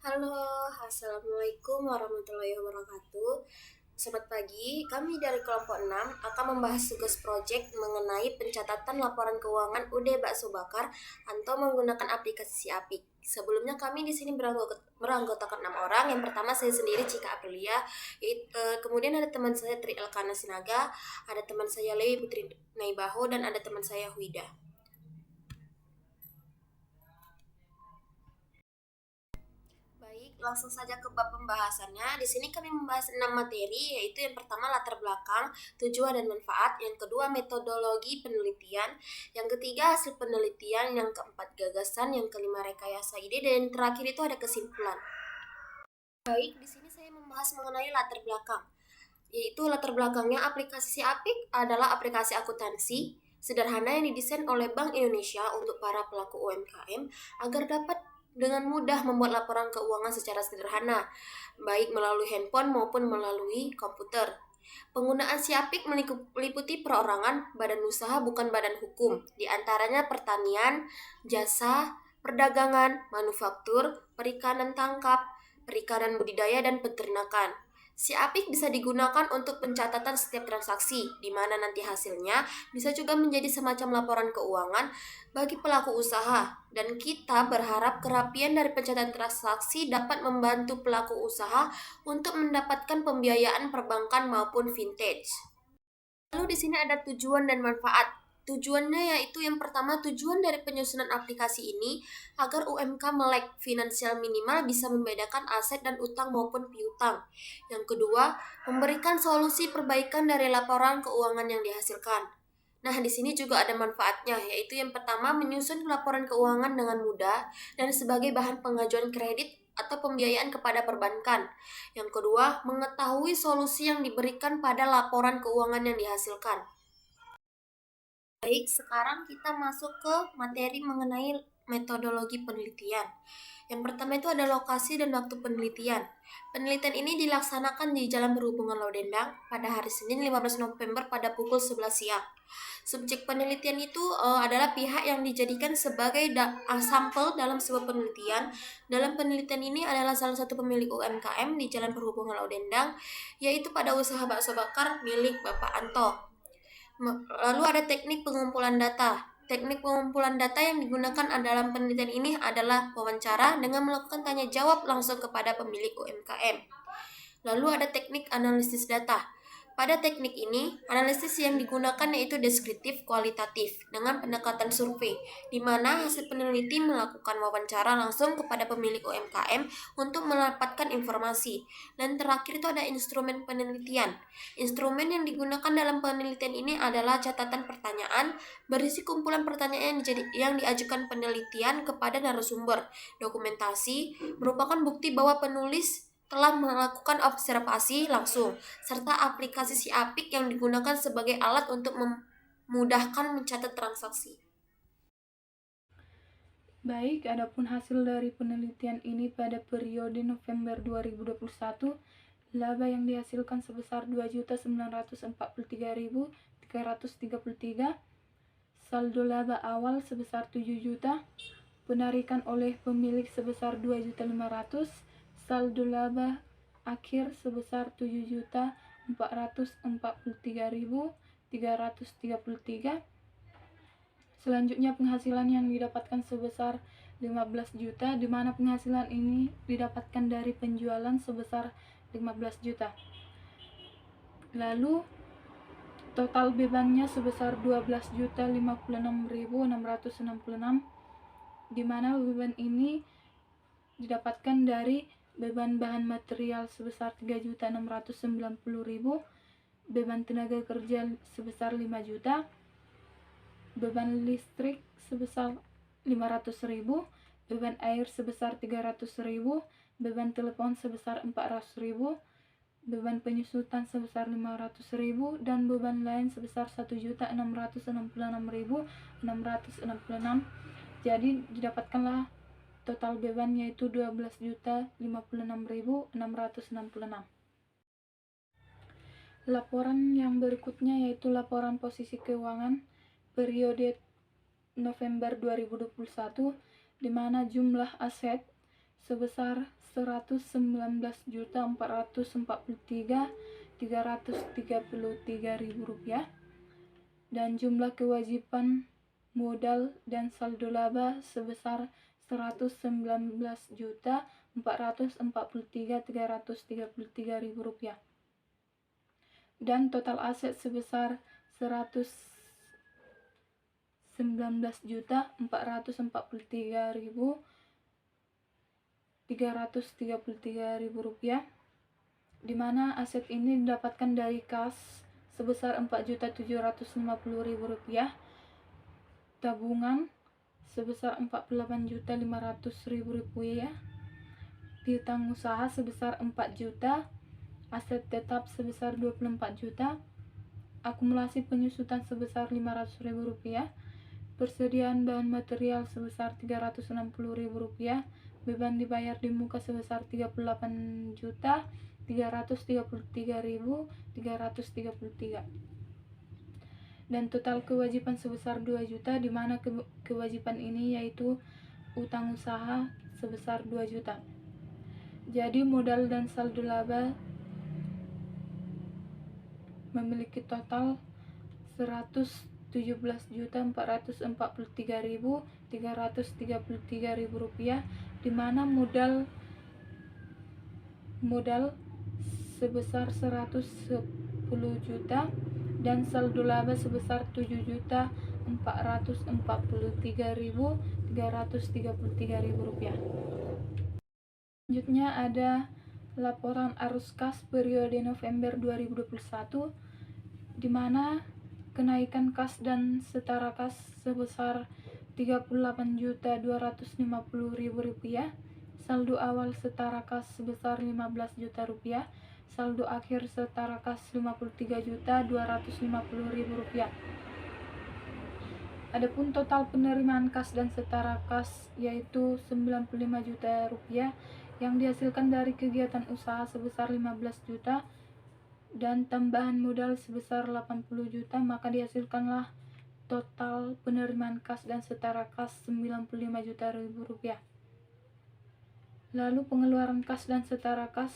Halo, Assalamualaikum warahmatullahi wabarakatuh. Selamat pagi, kami dari kelompok 6 akan membahas tugas proyek mengenai pencatatan laporan keuangan UD Bakso Bakar atau menggunakan aplikasi Siapik. Sebelumnya kami di sini beranggotakan 6 orang. Yang pertama saya sendiri Cika Aprilia, kemudian ada teman saya Tri Elkana Sinaga, ada teman saya Lewi Putri Naibaho, dan ada teman saya Huida. Baik, langsung saja ke bab pembahasannya. Di sini kami membahas 6 materi, yaitu yang pertama latar belakang, tujuan dan manfaat, yang kedua metodologi penelitian, yang ketiga hasil penelitian, yang keempat gagasan, yang kelima rekayasa ide, dan yang terakhir itu ada kesimpulan. Baik, di sini saya membahas mengenai latar belakang, yaitu latar belakangnya aplikasi Apik adalah aplikasi akuntansi sederhana yang didesain oleh Bank Indonesia untuk para pelaku UMKM agar dapat dengan mudah membuat laporan keuangan secara sederhana, baik melalui handphone maupun melalui komputer. Penggunaan Siapik meliputi perorangan, badan usaha bukan badan hukum, di antaranya pertanian, jasa, perdagangan, manufaktur, perikanan tangkap, perikanan budidaya, dan peternakan. Siapik bisa digunakan untuk pencatatan setiap transaksi, di mana nanti hasilnya bisa juga menjadi semacam laporan keuangan bagi pelaku usaha. Dan kita berharap kerapian dari pencatatan transaksi dapat membantu pelaku usaha untuk mendapatkan pembiayaan perbankan maupun vintage. Lalu di sini ada tujuan dan manfaat. Tujuannya yaitu yang pertama, tujuan dari penyusunan aplikasi ini agar UMK melek finansial minimal bisa membedakan aset dan utang maupun piutang. Yang kedua, memberikan solusi perbaikan dari laporan keuangan yang dihasilkan. Nah, di sini juga ada manfaatnya, yaitu yang pertama menyusun laporan keuangan dengan mudah dan sebagai bahan pengajuan kredit atau pembiayaan kepada perbankan. Yang kedua, mengetahui solusi yang diberikan pada laporan keuangan yang dihasilkan. Baik, sekarang kita masuk ke materi mengenai metodologi penelitian. Yang pertama itu ada lokasi dan waktu penelitian. Penelitian ini dilaksanakan di Jalan Perhubungan Lodendang pada hari Senin 15 November pada pukul 11 siang. Subjek penelitian itu adalah pihak yang dijadikan sebagai sampel dalam sebuah penelitian. Dalam penelitian ini adalah salah satu pemilik UMKM di Jalan Perhubungan Lodendang, yaitu pada usaha bakso bakar milik Bapak Anto. Lalu ada teknik pengumpulan data. Teknik pengumpulan data yang digunakan dalam penelitian ini adalah wawancara dengan melakukan tanya jawab langsung kepada pemilik UMKM. Lalu ada teknik analisis data. Pada teknik ini, analisis yang digunakan yaitu deskriptif kualitatif dengan pendekatan survei, di mana hasil peneliti melakukan wawancara langsung kepada pemilik UMKM untuk mendapatkan informasi. Dan terakhir itu ada instrumen penelitian. Instrumen yang digunakan dalam penelitian ini adalah catatan pertanyaan berisi kumpulan pertanyaan yang diajukan penelitian kepada narasumber. Dokumentasi merupakan bukti bahwa penulis telah melakukan observasi langsung, serta aplikasi Siapik yang digunakan sebagai alat untuk memudahkan mencatat transaksi. Baik, adapun hasil dari penelitian ini pada periode November 2021, laba yang dihasilkan sebesar 2.943.333, saldo laba awal sebesar 7 juta, penarikan oleh pemilik sebesar 2.500.000, saldo laba akhir sebesar 7.443.333. Selanjutnya penghasilan yang didapatkan sebesar 15 juta, di mana penghasilan ini didapatkan dari penjualan sebesar 15 juta. Lalu total bebannya sebesar 12.056.666, di mana beban ini didapatkan dari beban bahan material sebesar 3.690.000, beban tenaga kerja sebesar 5 juta, beban listrik sebesar 500.000, beban air sebesar 300.000, beban telepon sebesar 400.000, beban penyusutan sebesar 500.000, dan beban lain sebesar 1.666.666. Jadi didapatkanlah total beban yaitu 12.056.666. Laporan yang berikutnya yaitu laporan posisi keuangan periode November 2021, di mana jumlah aset sebesar Rp119.443.333 dan jumlah kewajiban modal dan saldo laba sebesar Rp119.443.333 dan total aset sebesar Rp119.443.333, di mana aset ini didapatkan dari kas sebesar Rp4.750.000, tabungan sebesar Rp48.500.000, piutang usaha sebesar 4 juta, aset tetap sebesar 24 juta, akumulasi penyusutan sebesar Rp500.000, persediaan bahan material sebesar Rp360.000, beban dibayar di muka sebesar Rp38.333.333, dan total kewajiban sebesar 2 juta, di mana kewajiban ini yaitu utang usaha sebesar 2 juta. Jadi modal dan saldo laba memiliki total Rp117.443.333, di mana modal sebesar 110 juta dan saldo laba sebesar Rp7.443.333. Selanjutnya ada laporan arus kas periode November 2021, di mana kenaikan kas dan setara kas sebesar Rp38.250.000, saldo awal setara kas sebesar Rp15 juta, saldo akhir setara kas Rp53.250.000. Adapun total penerimaan kas dan setara kas yaitu Rp95 juta yang dihasilkan dari kegiatan usaha sebesar Rp15 juta dan tambahan modal sebesar Rp80 juta, maka dihasilkanlah total penerimaan kas dan setara kas Rp95 juta. Lalu pengeluaran kas dan setara kas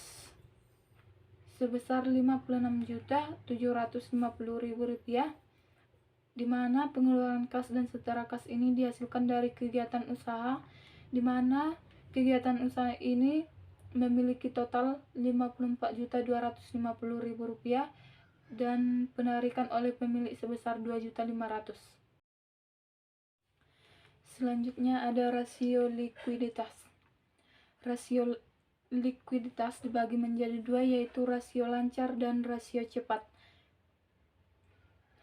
sebesar Rp56.750.000, di mana pengeluaran kas dan setara kas ini dihasilkan dari kegiatan usaha, di mana kegiatan usaha ini memiliki total Rp54.250.000 dan penarikan oleh pemilik sebesar Rp2.500.000. Selanjutnya ada rasio likuiditas. Rasio likuiditas dibagi menjadi dua, yaitu rasio lancar dan rasio cepat.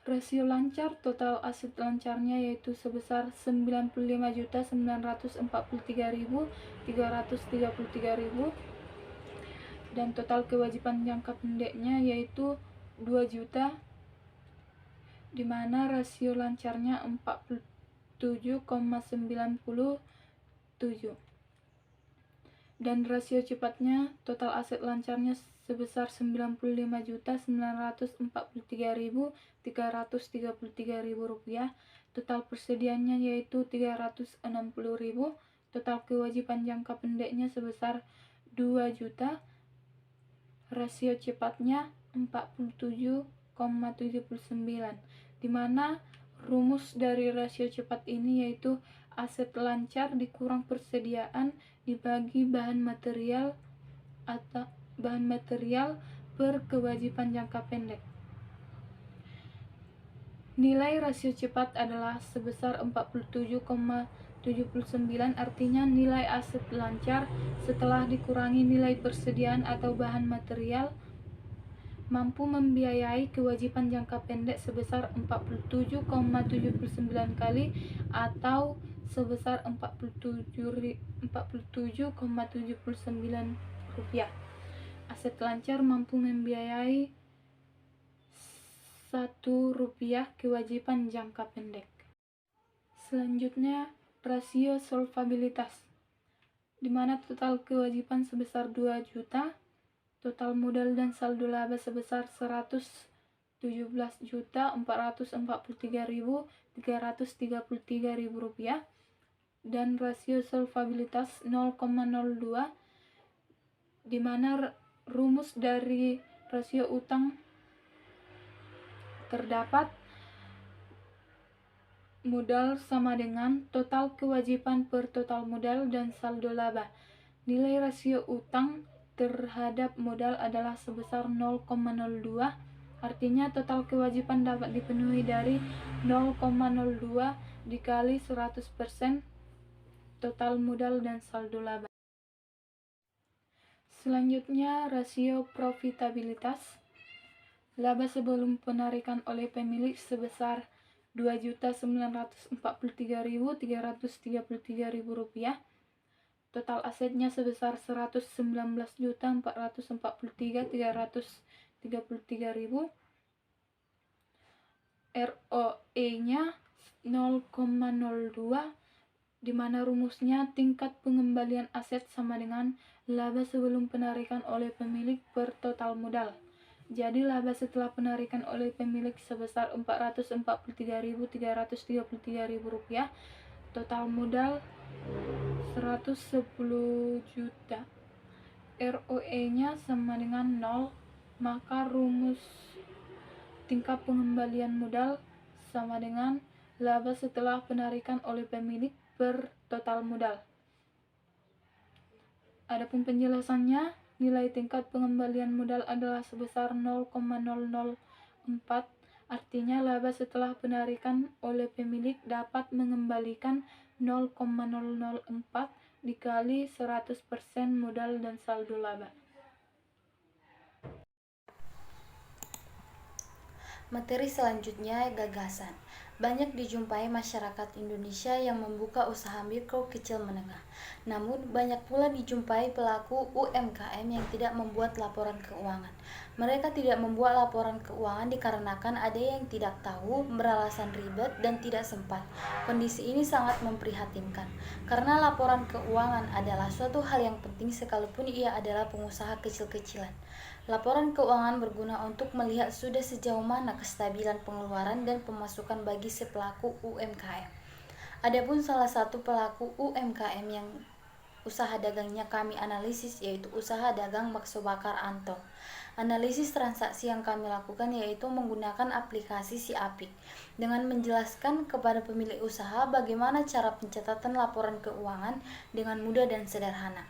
Rasio lancar, total aset lancarnya yaitu sebesar Rp95.943.333 dan total kewajiban jangka pendeknya yaitu 2 juta, di mana rasio lancarnya 47,97, dan rasio cepatnya total aset lancarnya sebesar Rp95.943.333, total persediaannya yaitu Rp360.000, total kewajiban jangka pendeknya sebesar 2 juta, rasio cepatnya 47,79, di mana rumus dari rasio cepat ini yaitu aset lancar dikurang persediaan dibagi bahan material per kewajiban jangka pendek. Nilai rasio cepat adalah sebesar 47,79, artinya nilai aset lancar setelah dikurangi nilai persediaan atau bahan material mampu membiayai kewajiban jangka pendek sebesar 47,79 kali atau sebesar Rp47,79. Aset lancar mampu membiayai Rp1 kewajiban jangka pendek. Selanjutnya, rasio solvabilitas, di mana total kewajiban sebesar 2 juta, total modal dan saldo laba sebesar Rp117.443.333, dan rasio solvabilitas 0,02, di mana rumus dari rasio utang terdapat modal sama dengan total kewajiban per total modal dan saldo laba. Nilai rasio utang terhadap modal adalah sebesar 0,02, artinya total kewajiban dapat dipenuhi dari 0,02 dikali 100% total modal dan saldo laba. Selanjutnya, rasio profitabilitas. Laba sebelum penarikan oleh pemilik sebesar Rp2.943.333. Total asetnya sebesar Rp119.443.333. ROE-nya 0,02, di mana rumusnya tingkat pengembalian aset sama dengan laba sebelum penarikan oleh pemilik per total modal. Jadi laba setelah penarikan oleh pemilik sebesar Rp443.333. Total modal 110 juta. ROE-nya sama dengan 0, maka rumus tingkat pengembalian modal sama dengan laba setelah penarikan oleh pemilik per total modal. Adapun penjelasannya, nilai tingkat pengembalian modal adalah sebesar 0,004, artinya laba setelah penarikan oleh pemilik dapat mengembalikan 0,004 dikali 100% modal dan saldo laba. Materi selanjutnya, gagasan. Banyak dijumpai masyarakat Indonesia yang membuka usaha mikro kecil menengah. Namun, banyak pula dijumpai pelaku UMKM yang tidak membuat laporan keuangan. Mereka tidak membuat laporan keuangan dikarenakan ada yang tidak tahu, beralasan ribet, dan tidak sempat. Kondisi ini sangat memprihatinkan, karena laporan keuangan adalah suatu hal yang penting sekalipun ia adalah pengusaha kecil-kecilan. Laporan keuangan berguna untuk melihat sudah sejauh mana kestabilan pengeluaran dan pemasukan bagi si pelaku UMKM. Adapun salah satu pelaku UMKM yang usaha dagangnya kami analisis, yaitu usaha dagang bakso bakar Anton. Analisis transaksi yang kami lakukan yaitu menggunakan aplikasi Si Apik dengan menjelaskan kepada pemilik usaha bagaimana cara pencatatan laporan keuangan dengan mudah dan sederhana.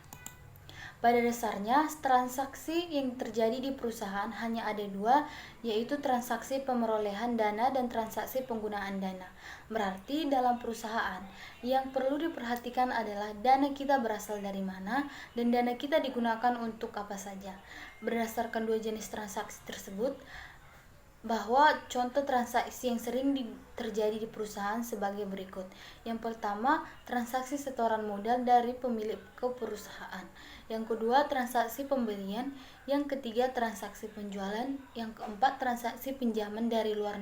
Pada dasarnya, transaksi yang terjadi di perusahaan hanya ada dua, yaitu transaksi pemerolehan dana dan transaksi penggunaan dana. Berarti dalam perusahaan, yang perlu diperhatikan adalah dana kita berasal dari mana dan dana kita digunakan untuk apa saja. Berdasarkan dua jenis transaksi tersebut, bahwa contoh transaksi yang sering terjadi di perusahaan sebagai berikut. Yang pertama, transaksi setoran modal dari pemilik ke perusahaan. Yang kedua, transaksi pembelian. Yang ketiga, transaksi penjualan. Yang keempat, transaksi pinjaman dari luar.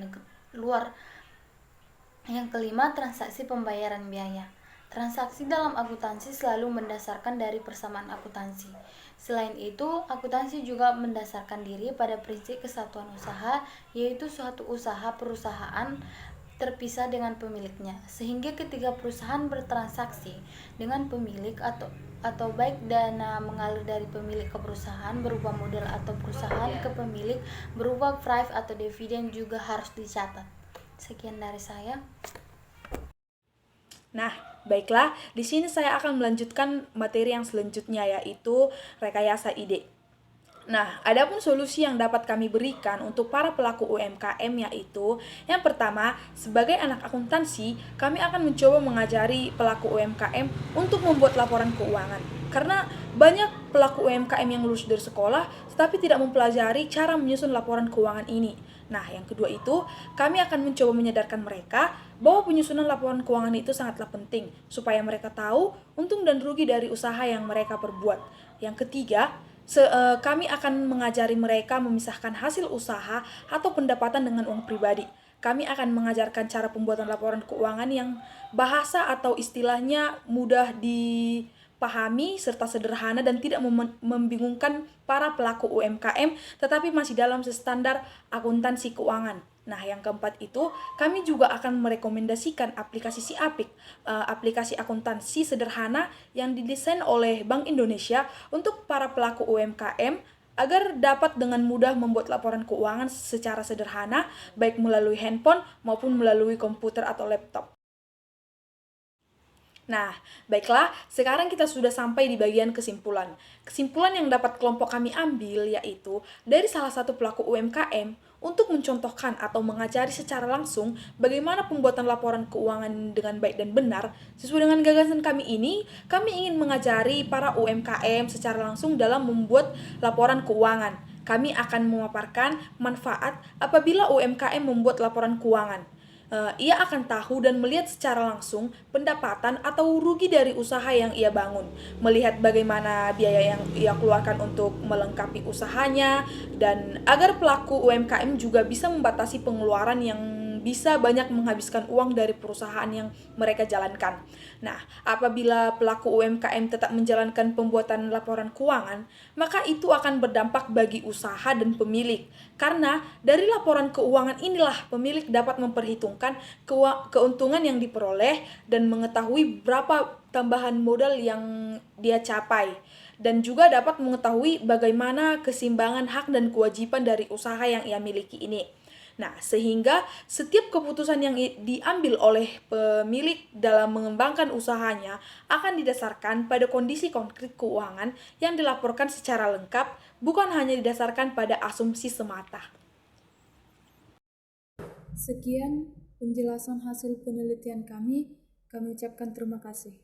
Yang kelima, transaksi pembayaran biaya. Transaksi dalam akuntansi selalu mendasarkan dari persamaan akuntansi. Selain itu, akuntansi juga mendasarkan diri pada prinsip kesatuan usaha, yaitu suatu usaha perusahaan terpisah dengan pemiliknya, sehingga ketika perusahaan bertransaksi dengan pemilik atau baik dana mengalir dari pemilik ke perusahaan berupa modal atau perusahaan ke pemilik berupa private atau dividen juga harus dicatat. Sekian dari saya. Nah, baiklah, di sini saya akan melanjutkan materi yang selanjutnya, yaitu rekayasa ide. Nah, adapun solusi yang dapat kami berikan untuk para pelaku UMKM yaitu, yang pertama, sebagai anak akuntansi, kami akan mencoba mengajari pelaku UMKM untuk membuat laporan keuangan. Karena banyak pelaku UMKM yang lulus dari sekolah, tetapi tidak mempelajari cara menyusun laporan keuangan ini. Nah, yang kedua itu, kami akan mencoba menyadarkan mereka bahwa penyusunan laporan keuangan itu sangatlah penting, supaya mereka tahu untung dan rugi dari usaha yang mereka perbuat. Yang ketiga, kami akan mengajari mereka memisahkan hasil usaha atau pendapatan dengan uang pribadi. Kami akan mengajarkan cara pembuatan laporan keuangan yang bahasa atau istilahnya mudah pahami serta sederhana dan tidak membingungkan para pelaku UMKM, tetapi masih dalam standar akuntansi keuangan. Nah, yang keempat itu, kami juga akan merekomendasikan aplikasi Siapik, aplikasi akuntansi sederhana yang didesain oleh Bank Indonesia untuk para pelaku UMKM agar dapat dengan mudah membuat laporan keuangan secara sederhana, baik melalui handphone maupun melalui komputer atau laptop. Nah, baiklah, sekarang kita sudah sampai di bagian kesimpulan. Kesimpulan yang dapat kelompok kami ambil yaitu dari salah satu pelaku UMKM untuk mencontohkan atau mengajari secara langsung bagaimana pembuatan laporan keuangan dengan baik dan benar. Sesuai dengan gagasan kami ini, kami ingin mengajari para UMKM secara langsung dalam membuat laporan keuangan. Kami akan memaparkan manfaat apabila UMKM membuat laporan keuangan. Ia akan tahu dan melihat secara langsung pendapatan atau rugi dari usaha yang ia bangun, melihat bagaimana biaya yang ia keluarkan untuk melengkapi usahanya, dan agar pelaku UMKM juga bisa membatasi pengeluaran yang bisa banyak menghabiskan uang dari perusahaan yang mereka jalankan. Nah, apabila pelaku UMKM tetap menjalankan pembuatan laporan keuangan, maka itu akan berdampak bagi usaha dan pemilik. Karena dari laporan keuangan inilah pemilik dapat memperhitungkan keuntungan yang diperoleh dan mengetahui berapa tambahan modal yang dia capai. Dan juga dapat mengetahui bagaimana keseimbangan hak dan kewajiban dari usaha yang ia miliki ini. Nah, sehingga setiap keputusan yang diambil oleh pemilik dalam mengembangkan usahanya akan didasarkan pada kondisi konkret keuangan yang dilaporkan secara lengkap, bukan hanya didasarkan pada asumsi semata. Sekian penjelasan hasil penelitian kami ucapkan terima kasih.